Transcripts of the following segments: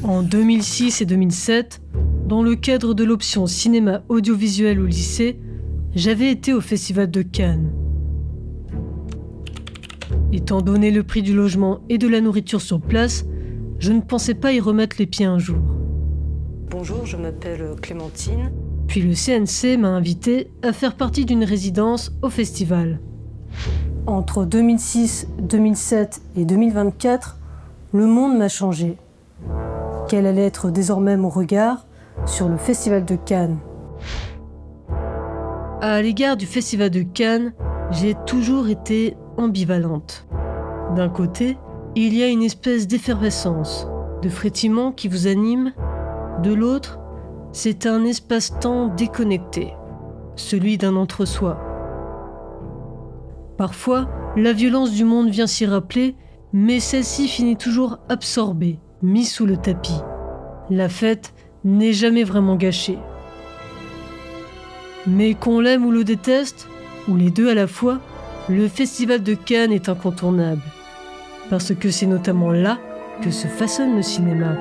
En 2006 et 2007, dans le cadre de l'option cinéma audiovisuel au lycée, j'avais été au Festival de Cannes. Étant donné le prix du logement et de la nourriture sur place, je ne pensais pas y remettre les pieds un jour. Bonjour, je m'appelle Clémentine. Puis le CNC m'a invité à faire partie d'une résidence au festival. Entre 2006, 2007 et 2024, le monde m'a changé. Quel allait être désormais mon regard sur le Festival de Cannes? À l'égard du Festival de Cannes, j'ai toujours été ambivalente. D'un côté, il y a une espèce d'effervescence, de frétillement qui vous anime. De l'autre, c'est un espace-temps déconnecté, celui d'un entre-soi. Parfois, la violence du monde vient s'y rappeler, mais celle-ci finit toujours absorbée, mise sous le tapis. La fête n'est jamais vraiment gâchée. Mais qu'on l'aime ou le déteste, ou les deux à la fois, le Festival de Cannes est incontournable. Parce que c'est notamment là que se façonne le cinéma.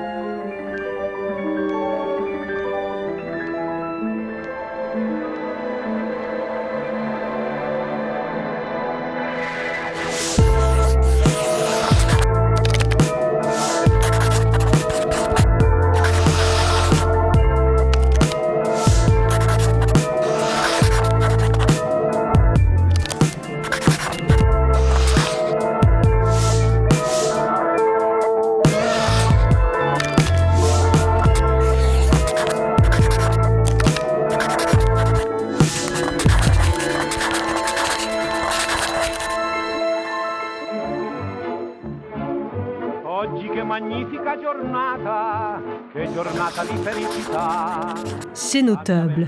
C'est notable.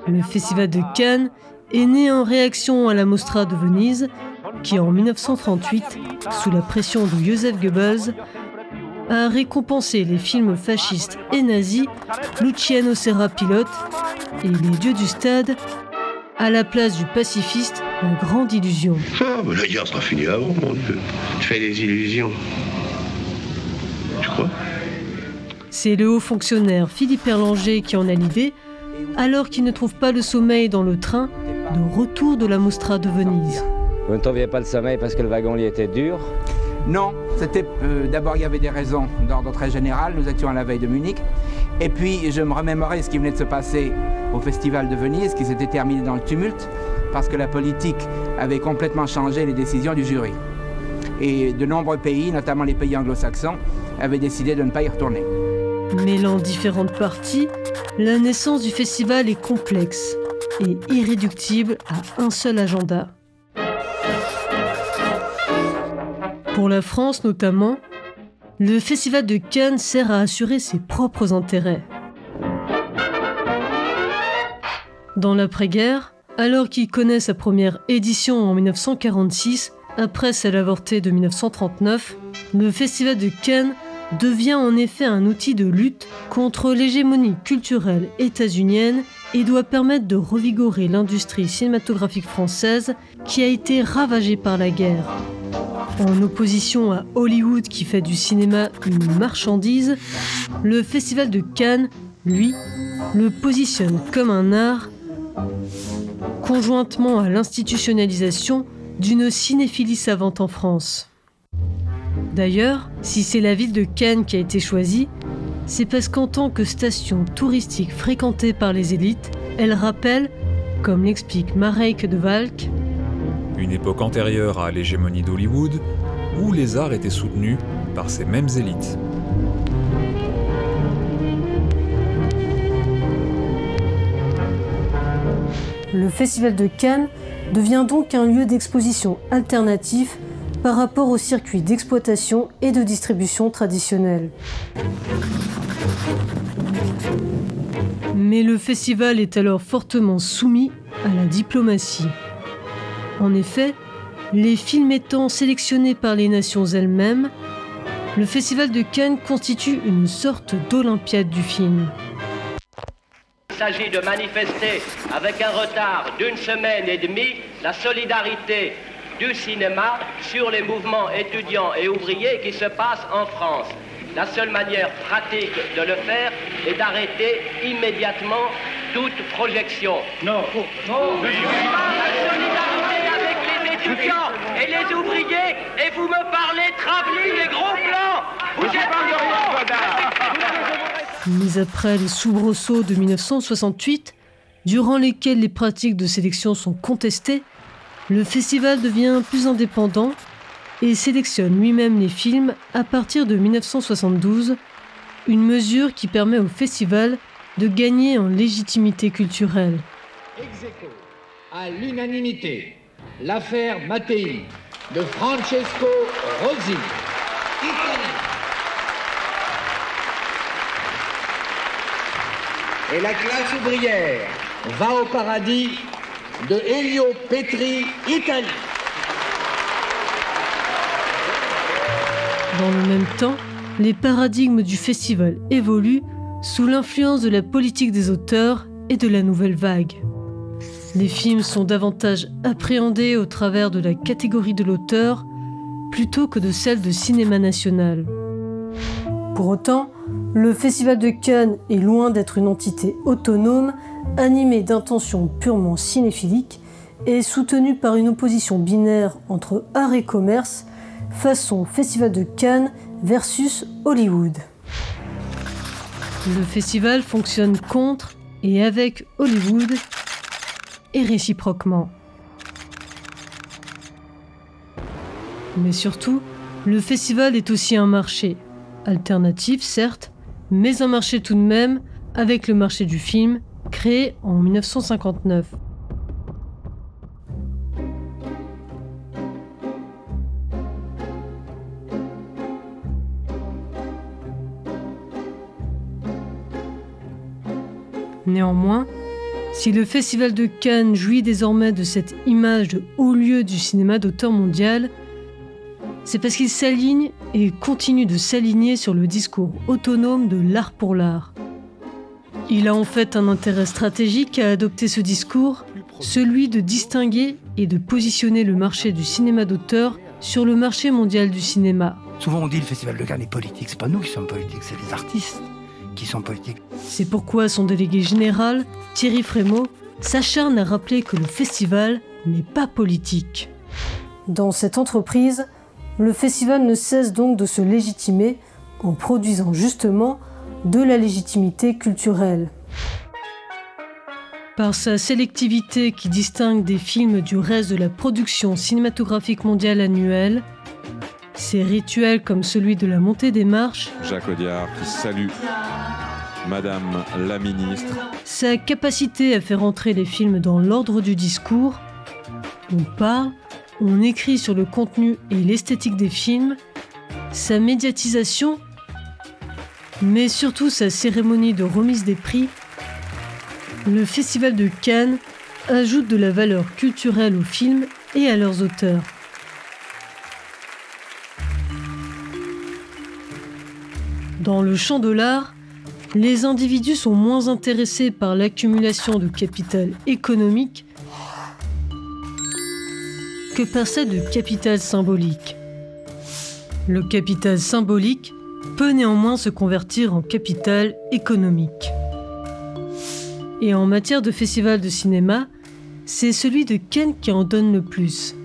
Le Festival de Cannes est né en réaction à la Mostra de Venise, qui en 1938, sous la pression de Joseph Goebbels, a récompensé les films fascistes et nazis, Luciano Serra pilote, et Les Dieux du Stade, à la place du pacifiste La Grande Illusion. Ah, mais la guerre sera finie avant, mon Dieu. Tu fais des illusions. Tu crois ? C'est le haut fonctionnaire Philippe Erlanger qui en a l'idée, alors qu'il ne trouve pas le sommeil dans le train de retour de la Mostra de Venise. Vous ne trouviez pas le sommeil parce que le wagon-lit était dur? Non, c'était d'abord il y avait des raisons d'ordre très général, nous étions à la veille de Munich, et puis je me remémorais ce qui venait de se passer au Festival de Venise, qui s'était terminé dans le tumulte, parce que la politique avait complètement changé les décisions du jury. Et de nombreux pays, notamment les pays anglo-saxons, avaient décidé de ne pas y retourner. Mêlant différentes parties, la naissance du festival est complexe et irréductible à un seul agenda. Pour la France notamment, le Festival de Cannes sert à assurer ses propres intérêts. Dans l'après-guerre, alors qu'il connaît sa première édition en 1946, après celle avortée de 1939, le Festival de Cannes devient en effet un outil de lutte contre l'hégémonie culturelle états-unienne et doit permettre de revigorer l'industrie cinématographique française qui a été ravagée par la guerre. En opposition à Hollywood qui fait du cinéma une marchandise, le Festival de Cannes, lui, le positionne comme un art, conjointement à l'institutionnalisation d'une cinéphilie savante en France. D'ailleurs, si c'est la ville de Cannes qui a été choisie, c'est parce qu'en tant que station touristique fréquentée par les élites, elle rappelle, comme l'explique Mareike de Valk, une époque antérieure à l'hégémonie d'Hollywood, où les arts étaient soutenus par ces mêmes élites. Le Festival de Cannes devient donc un lieu d'exposition alternatif par rapport au circuit d'exploitation et de distribution traditionnel. Mais le festival est alors fortement soumis à la diplomatie. En effet, les films étant sélectionnés par les nations elles-mêmes, le Festival de Cannes constitue une sorte d'Olympiade du film. Il s'agit de manifester avec un retard d'une semaine et demie la solidarité du cinéma sur les mouvements étudiants et ouvriers qui se passent en France. la seule manière pratique de le faire est d'arrêter immédiatement toute projection. Non. La solidarité avec les étudiants et les ouvriers, et vous me parlez travelling et gros plans. Vous êtes Mais après les soubresauts de 1968, durant lesquels les pratiques de sélection sont contestées, le festival devient plus indépendant et sélectionne lui-même les films à partir de 1972, une mesure qui permet au festival de gagner en légitimité culturelle. Ex-aequo, à l'unanimité, l'affaire Mattei de Francesco Rosi. Italie. Et la classe ouvrière va au paradis de Elio Petri, Italie. Dans le même temps, les paradigmes du festival évoluent sous l'influence de la politique des auteurs et de la nouvelle vague. Les films sont davantage appréhendés au travers de la catégorie de l'auteur plutôt que de celle de cinéma national. Pour autant, le Festival de Cannes est loin d'être une entité autonome, animée d'intentions purement cinéphiliques et soutenue par une opposition binaire entre art et commerce, façon Festival de Cannes versus Hollywood. Le festival fonctionne contre et avec Hollywood et réciproquement. Mais surtout, le festival est aussi un marché, alternatif certes, mais un marché tout de même avec le marché du film, créé en 1959. Néanmoins, si le Festival de Cannes jouit désormais de cette image de haut lieu du cinéma d'auteur mondial, c'est parce qu'il s'aligne et continue de s'aligner sur le discours autonome de l'art pour l'art. Il a en fait un intérêt stratégique à adopter ce discours, celui de distinguer et de positionner le marché du cinéma d'auteur sur le marché mondial du cinéma. Souvent on dit le Festival de Cannes est politique, c'est pas nous qui sommes politiques, c'est les artistes qui sont politiques. C'est pourquoi son délégué général, Thierry Frémaux, s'acharne à rappeler que le festival n'est pas politique. Dans cette entreprise, le festival ne cesse donc de se légitimer en produisant justement de la légitimité culturelle. Par sa sélectivité qui distingue des films du reste de la production cinématographique mondiale annuelle, ses rituels comme celui de la montée des marches, Jacques Audiard qui salue Madame la Ministre, sa capacité à faire entrer les films dans l'ordre du discours, on parle, on écrit sur le contenu et l'esthétique des films, sa médiatisation, mais surtout sa cérémonie de remise des prix, le Festival de Cannes ajoute de la valeur culturelle aux films et à leurs auteurs. Dans le champ de l'art, les individus sont moins intéressés par l'accumulation de capital économique que par celle de capital symbolique. Le capital symbolique peut néanmoins se convertir en capital économique. Et en matière de festival de cinéma, c'est celui de Cannes qui en donne le plus.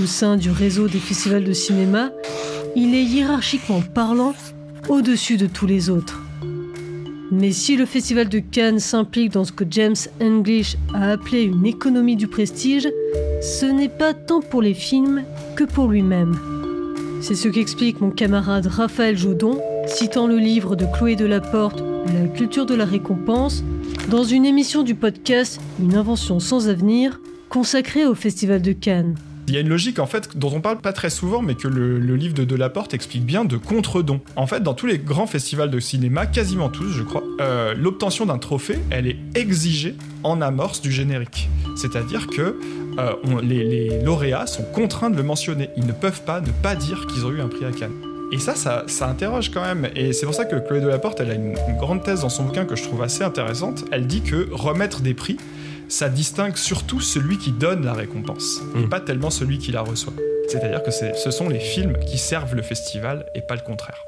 Au sein du réseau des festivals de cinéma, il est hiérarchiquement parlant au-dessus de tous les autres. Mais si le Festival de Cannes s'implique dans ce que James English a appelé une économie du prestige, ce n'est pas tant pour les films que pour lui-même. C'est ce qu'explique mon camarade Raphaël Jodon, citant le livre de Chloé Delaporte, La culture de la récompense, dans une émission du podcast Une invention sans avenir, consacrée au Festival de Cannes. Il y a une logique en fait dont on parle pas très souvent, mais que le livre de Delaporte explique bien, de contre-don. En fait, dans tous les grands festivals de cinéma, quasiment tous, je crois, l'obtention d'un trophée, elle est exigée en amorce du générique. C'est-à-dire que les lauréats sont contraints de le mentionner. Ils ne peuvent pas ne pas dire qu'ils ont eu un prix à Cannes. Et ça interroge quand même. Et c'est pour ça que Chloé Delaporte, elle a une grande thèse dans son bouquin que je trouve assez intéressante. Elle dit que remettre des prix, ça distingue surtout celui qui donne la récompense, et pas tellement celui qui la reçoit. C'est-à-dire que ce sont les films qui servent le festival et pas le contraire.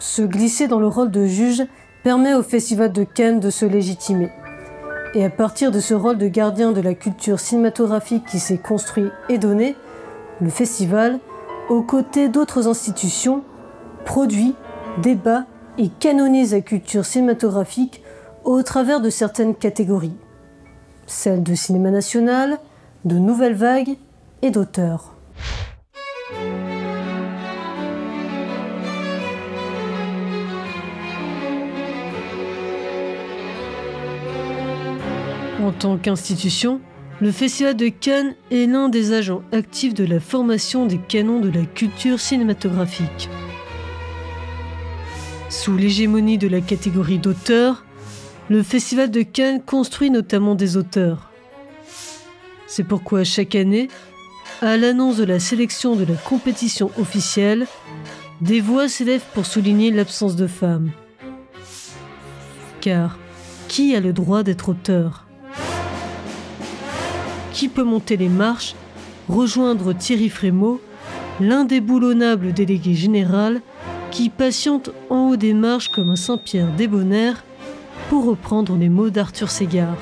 Se glisser dans le rôle de juge permet au Festival de Cannes de se légitimer. Et à partir de ce rôle de gardien de la culture cinématographique qui s'est construit et donné, le festival, aux côtés d'autres institutions, produit, débat et canonise la culture cinématographique au travers de certaines catégories. Celles de cinéma national, de nouvelles vagues et d'auteurs. En tant qu'institution, le Festival de Cannes est l'un des agents actifs de la formation des canons de la culture cinématographique. Sous l'hégémonie de la catégorie d'auteurs, le Festival de Cannes construit notamment des auteurs. C'est pourquoi chaque année, à l'annonce de la sélection de la compétition officielle, des voix s'élèvent pour souligner l'absence de femmes. Car qui a le droit d'être auteur ? Qui peut monter les marches, rejoindre Thierry Frémaux, l'indéboulonnable délégué général qui patiente en haut des marches comme un Saint-Pierre débonnaire, pour reprendre les mots d'Arthur Ségard.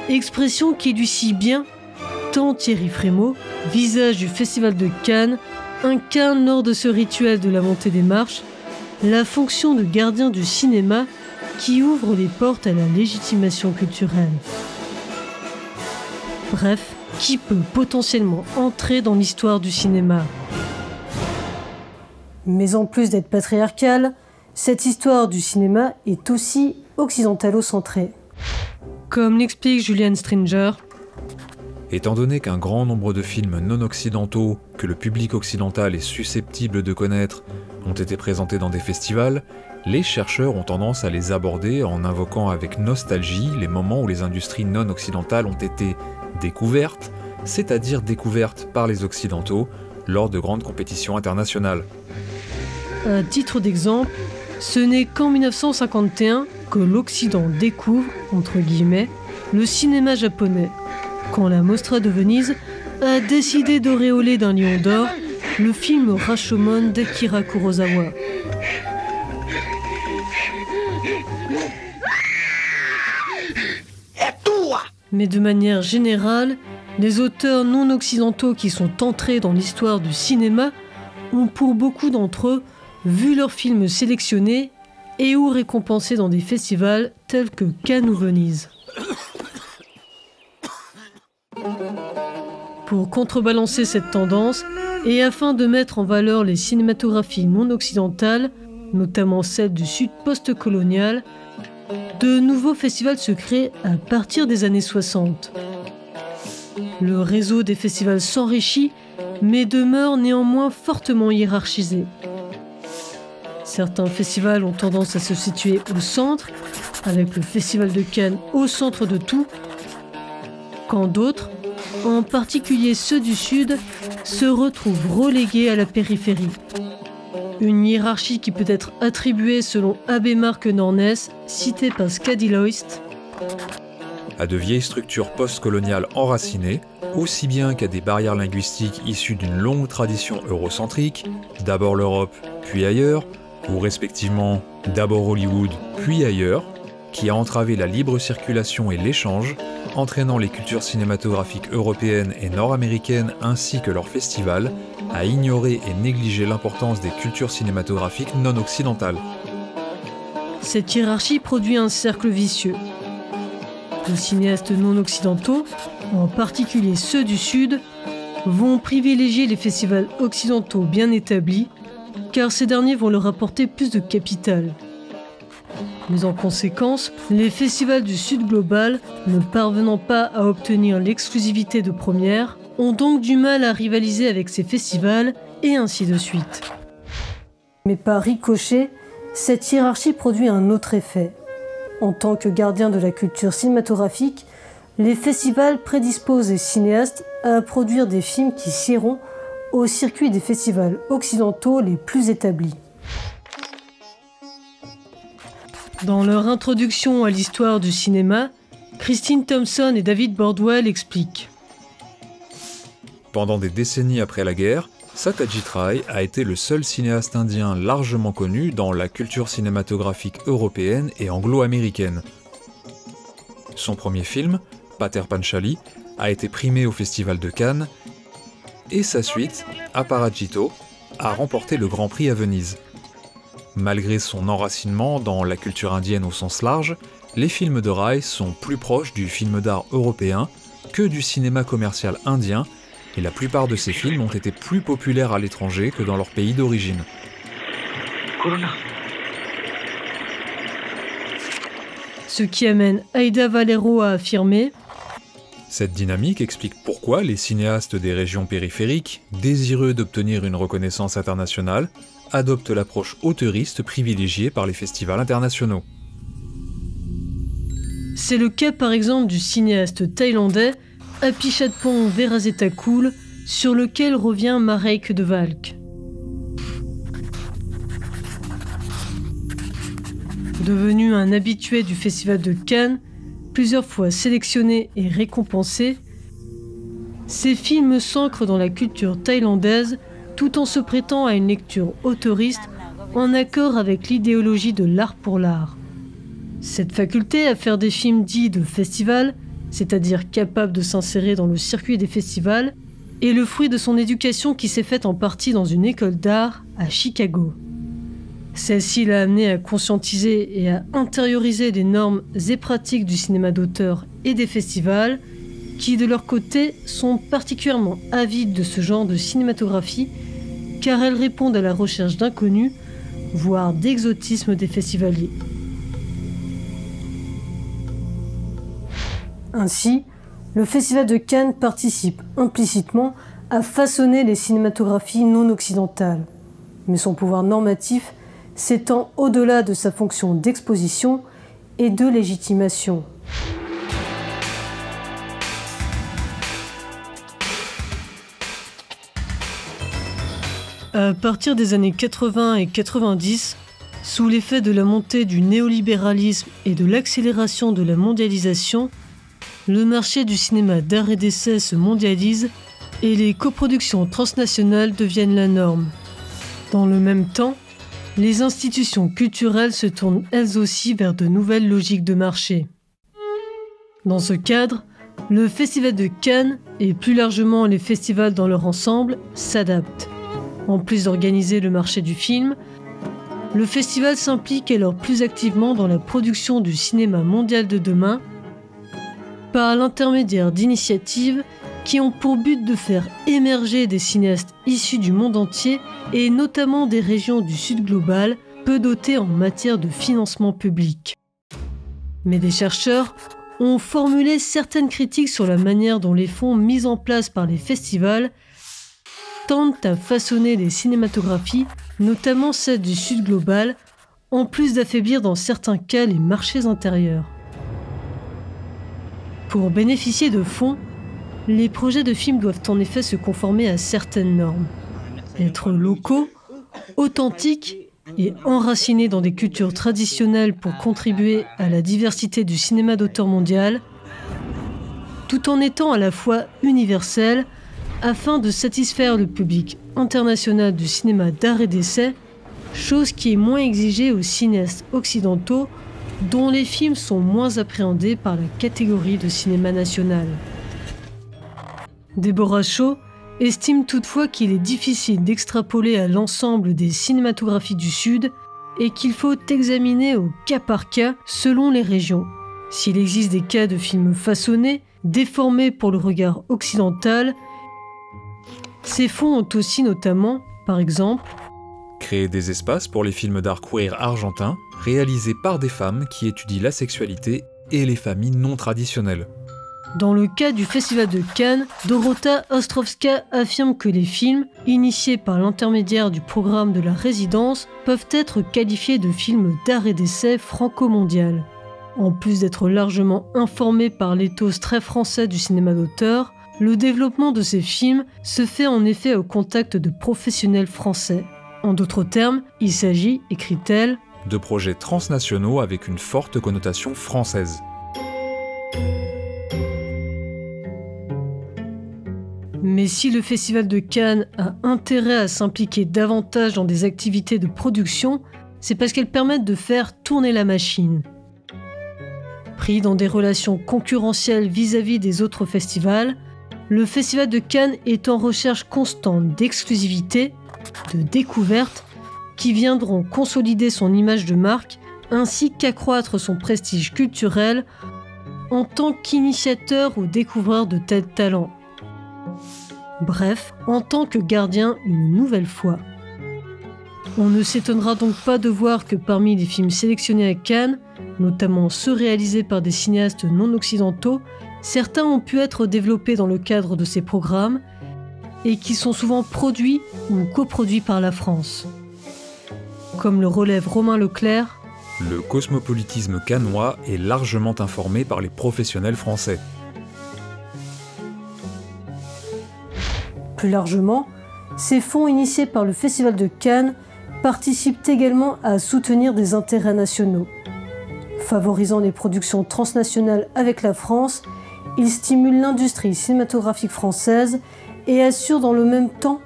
Expression qui lui sied bien, tant Thierry Frémaux, visage du Festival de Cannes, incarne lors de ce rituel de la montée des marches la fonction de gardien du cinéma qui ouvre les portes à la légitimation culturelle. Bref, qui peut potentiellement entrer dans l'histoire du cinéma. Mais en plus d'être patriarcale, cette histoire du cinéma est aussi occidentalo-centrée. Comme l'explique Julian Stringer, étant donné qu'un grand nombre de films non occidentaux que le public occidental est susceptible de connaître ont été présentés dans des festivals, les chercheurs ont tendance à les aborder en invoquant avec nostalgie les moments où les industries non occidentales ont été découvertes, c'est-à-dire découvertes par les occidentaux lors de grandes compétitions internationales. À titre d'exemple, ce n'est qu'en 1951 que l'Occident découvre, entre guillemets, le cinéma japonais, quand la Mostra de Venise a décidé d'auréoler d'un lion d'or le film Rashomon d'Akira Kurosawa. Mais de manière générale, les auteurs non occidentaux qui sont entrés dans l'histoire du cinéma ont pour beaucoup d'entre eux vu leurs films sélectionnés et ou récompensés dans des festivals tels que Cannes ou Venise. Pour contrebalancer cette tendance, et afin de mettre en valeur les cinématographies non occidentales, notamment celles du sud post-colonial, de nouveaux festivals se créent à partir des années 60. Le réseau des festivals s'enrichit, mais demeure néanmoins fortement hiérarchisé. Certains festivals ont tendance à se situer au centre, avec le Festival de Cannes au centre de tout, quand d'autres, en particulier ceux du Sud, se retrouvent relégués à la périphérie. Une hiérarchie qui peut être attribuée selon Abbé Marc Nornès, cité par Skadi Loist, à de vieilles structures post-coloniales enracinées, aussi bien qu'à des barrières linguistiques issues d'une longue tradition eurocentrique, d'abord l'Europe, puis ailleurs, ou respectivement d'abord Hollywood, puis ailleurs, qui a entravé la libre circulation et l'échange, entraînant les cultures cinématographiques européennes et nord-américaines ainsi que leurs festivals à ignorer et négliger l'importance des cultures cinématographiques non occidentales. Cette hiérarchie produit un cercle vicieux. Les cinéastes non occidentaux, en particulier ceux du Sud, vont privilégier les festivals occidentaux bien établis, car ces derniers vont leur apporter plus de capital. Mais en conséquence, les festivals du Sud global, ne parvenant pas à obtenir l'exclusivité de première, ont donc du mal à rivaliser avec ces festivals, et ainsi de suite. Mais par ricochet, cette hiérarchie produit un autre effet. En tant que gardiens de la culture cinématographique, les festivals prédisposent les cinéastes à produire des films qui siéront au circuit des festivals occidentaux les plus établis. Dans leur introduction à l'histoire du cinéma, Christine Thompson et David Bordwell expliquent. Pendant des décennies après la guerre, Satyajit Ray a été le seul cinéaste indien largement connu dans la culture cinématographique européenne et anglo-américaine. Son premier film, Pater Panchali, a été primé au Festival de Cannes, et sa suite, Aparajito, a remporté le Grand Prix à Venise. Malgré son enracinement dans la culture indienne au sens large, les films de Ray sont plus proches du film d'art européen que du cinéma commercial indien, et la plupart de ses films ont été plus populaires à l'étranger que dans leur pays d'origine. Ce qui amène Aida Valero à affirmer: cette dynamique explique pourquoi les cinéastes des régions périphériques, désireux d'obtenir une reconnaissance internationale, adoptent l'approche auteuriste privilégiée par les festivals internationaux. C'est le cas par exemple du cinéaste thaïlandais Apichatpong Verasetakul, sur lequel revient Marek de Valk. Devenu un habitué du Festival de Cannes, plusieurs fois sélectionné et récompensé, ces films s'ancrent dans la culture thaïlandaise tout en se prêtant à une lecture auteuriste en accord avec l'idéologie de l'art pour l'art. Cette faculté à faire des films dits de festival, c'est-à-dire capables de s'insérer dans le circuit des festivals, est le fruit de son éducation qui s'est faite en partie dans une école d'art à Chicago. Celle-ci l'a amené à conscientiser et à intérioriser les normes et pratiques du cinéma d'auteur et des festivals, qui de leur côté sont particulièrement avides de ce genre de cinématographie, car elles répondent à la recherche d'inconnus, voire d'exotisme des festivaliers. Ainsi, le Festival de Cannes participe implicitement à façonner les cinématographies non occidentales, mais son pouvoir normatif s'étend au-delà de sa fonction d'exposition et de légitimation. À partir des années 80 et 90, sous l'effet de la montée du néolibéralisme et de l'accélération de la mondialisation, le marché du cinéma d'art et d'essai se mondialise et les coproductions transnationales deviennent la norme. Dans le même temps, les institutions culturelles se tournent elles aussi vers de nouvelles logiques de marché. Dans ce cadre, le Festival de Cannes, et plus largement les festivals dans leur ensemble, s'adaptent. En plus d'organiser le marché du film, le festival s'implique alors plus activement dans la production du cinéma mondial de demain, par l'intermédiaire d'initiatives qui ont pour but de faire émerger des cinéastes issus du monde entier et notamment des régions du Sud global peu dotées en matière de financement public. Mais des chercheurs ont formulé certaines critiques sur la manière dont les fonds mis en place par les festivals tendent à façonner les cinématographies, notamment celles du Sud global, en plus d'affaiblir dans certains cas les marchés intérieurs. Pour bénéficier de fonds, les projets de films doivent en effet se conformer à certaines normes. Être locaux, authentiques et enracinés dans des cultures traditionnelles pour contribuer à la diversité du cinéma d'auteur mondial, tout en étant à la fois universels, afin de satisfaire le public international du cinéma d'art et d'essai, chose qui est moins exigée aux cinéastes occidentaux dont les films sont moins appréhendés par la catégorie de cinéma national. Deborah Shaw estime toutefois qu'il est difficile d'extrapoler à l'ensemble des cinématographies du Sud et qu'il faut examiner au cas par cas selon les régions. S'il existe des cas de films façonnés, déformés pour le regard occidental, ces fonds ont aussi notamment, par exemple, créer des espaces pour les films d'art queer argentins, réalisés par des femmes qui étudient la sexualité et les familles non traditionnelles. Dans le cas du Festival de Cannes, Dorota Ostrovska affirme que les films, initiés par l'intermédiaire du programme de la résidence, peuvent être qualifiés de films d'art et d'essai franco-mondial. En plus d'être largement informés par l'éthos très français du cinéma d'auteur, le développement de ces films se fait en effet au contact de professionnels français. En d'autres termes, il s'agit, écrit-elle, de projets transnationaux avec une forte connotation française. Mais si le Festival de Cannes a intérêt à s'impliquer davantage dans des activités de production, c'est parce qu'elles permettent de faire tourner la machine. Pris dans des relations concurrentielles vis-à-vis des autres festivals, le Festival de Cannes est en recherche constante d'exclusivité, de découvertes, qui viendront consolider son image de marque ainsi qu'accroître son prestige culturel en tant qu'initiateur ou découvreur de tels talents. Bref, en tant que gardien une nouvelle fois. On ne s'étonnera donc pas de voir que parmi les films sélectionnés à Cannes, notamment ceux réalisés par des cinéastes non occidentaux, certains ont pu être développés dans le cadre de ces programmes et qui sont souvent produits ou coproduits par la France. Comme le relève Romain Leclerc, le cosmopolitisme cannois est largement informé par les professionnels français. Plus largement, ces fonds initiés par le Festival de Cannes participent également à soutenir des intérêts nationaux. Favorisant les productions transnationales avec la France, ils stimulent l'industrie cinématographique française et assurent dans le même temps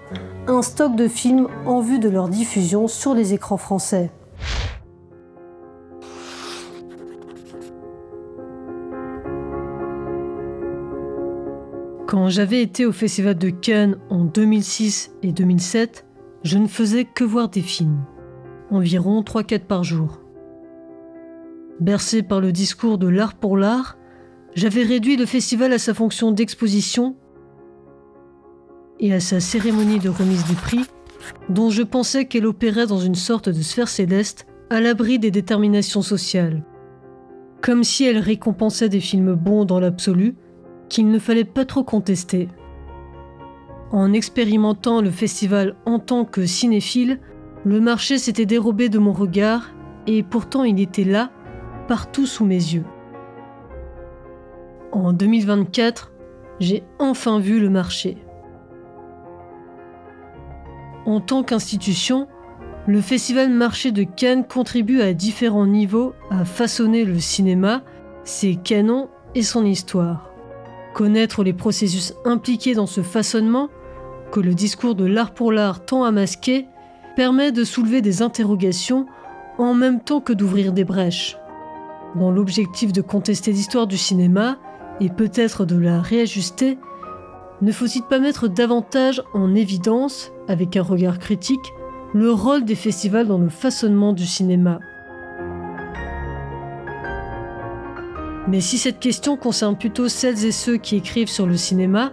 un stock de films en vue de leur diffusion sur les écrans français. Quand j'avais été au Festival de Cannes en 2006 et 2007, je ne faisais que voir des films, environ 3-4 par jour. Bercé par le discours de l'art pour l'art, j'avais réduit le festival à sa fonction d'exposition et à sa cérémonie de remise des prix, dont je pensais qu'elle opérait dans une sorte de sphère céleste, à l'abri des déterminations sociales. Comme si elle récompensait des films bons dans l'absolu, qu'il ne fallait pas trop contester. En expérimentant le festival en tant que cinéphile, le marché s'était dérobé de mon regard et pourtant il était là, partout sous mes yeux. En 2024, j'ai enfin vu le marché. En tant qu'institution, le Festival Marché de Cannes contribue à différents niveaux à façonner le cinéma, ses canons et son histoire. Connaître les processus impliqués dans ce façonnement, que le discours de l'art pour l'art tend à masquer, permet de soulever des interrogations en même temps que d'ouvrir des brèches. Dans l'objectif de contester l'histoire du cinéma, et peut-être de la réajuster, ne faut-il pas mettre davantage en évidence, avec un regard critique, le rôle des festivals dans le façonnement du cinéma ? Mais si cette question concerne plutôt celles et ceux qui écrivent sur le cinéma,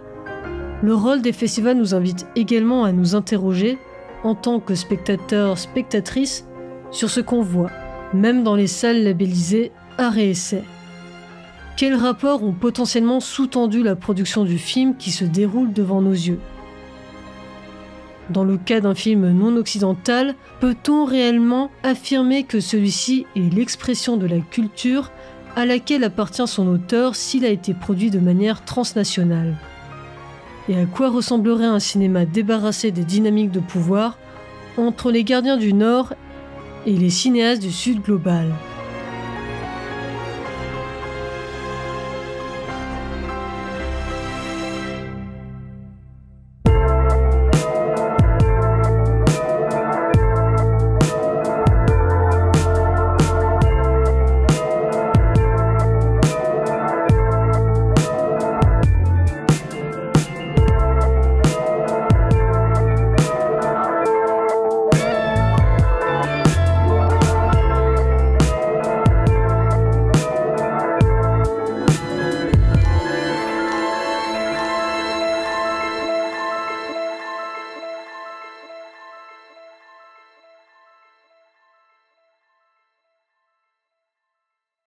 le rôle des festivals nous invite également à nous interroger, en tant que spectateurs, spectatrices, sur ce qu'on voit, même dans les salles labellisées art et essai. Quels rapports ont potentiellement sous-tendu la production du film qui se déroule devant nos yeux ? Dans le cas d'un film non occidental, peut-on réellement affirmer que celui-ci est l'expression de la culture à laquelle appartient son auteur s'il a été produit de manière transnationale ? Et à quoi ressemblerait un cinéma débarrassé des dynamiques de pouvoir entre les gardiens du Nord et les cinéastes du Sud global ?